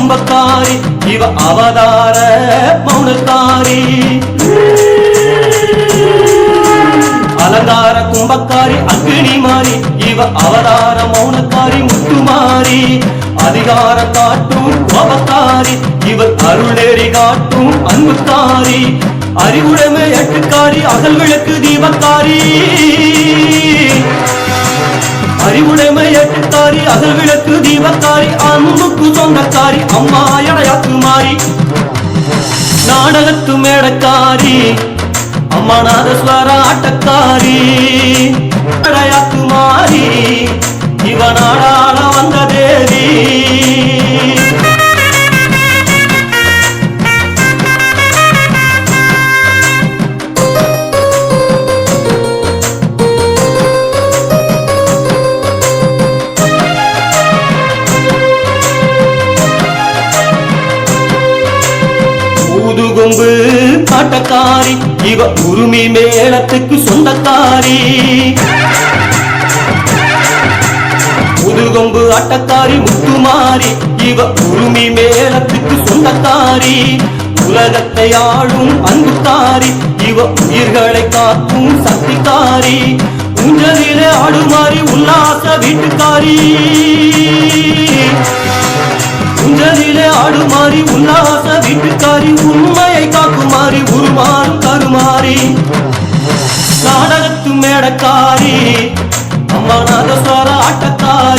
கும்பக்காரி இவ அவதார மௌனக்காரி அலங்கார கும்பக்காரி அக்னி மாறி இவ அவதார மௌனக்காரி முத்துமாரி அதிகார காட்டும் கோபக்காரி இவள் அருளேறி காட்டும் அன்புக்காரி அறிவுடைமை எட்டுக்காரி அகல் விளக்கு தீபக்காரி அறிவுடைமை எட்டுக்காரி அகல் விளக்கு தீபக்காரி அன்புக்கு சொந்தக்காரி அம்மா எடையாக்கு மாறி நாடகத்து மேடக்காரி அம்மா நாதஸ்வர ஆட்டக்காரி எடையாக்கு மாறி இவ நாடாள வந்த தேவி ஊதுகொம்பு காட்டக்காரி இவ உரிமை மேளத்துக்கு சொந்தக்காரி ஊதுகொம்பு ஆட்டக்காரி முத்துமாரி இவ உரிமை மேளத்துக்கு சொந்தக்காரி உலகத்தை ஆளும் அன்புக்காரி இவ உயிர்களை காக்கும் சக்திக்காரி ஊஞ்சலிலே ஆடுமாறி உல்லாச வீட்டுக்காரி ஊஞ்சலிலே ஆடுமாறி உல்லாச வீட்டுக்காரி உண்மையை காக்குமாறி உருமாறும் கருமாறி நாடகத்து மேடக்காரி அம்மா நாதஸ்வர ஆட்டக்காரி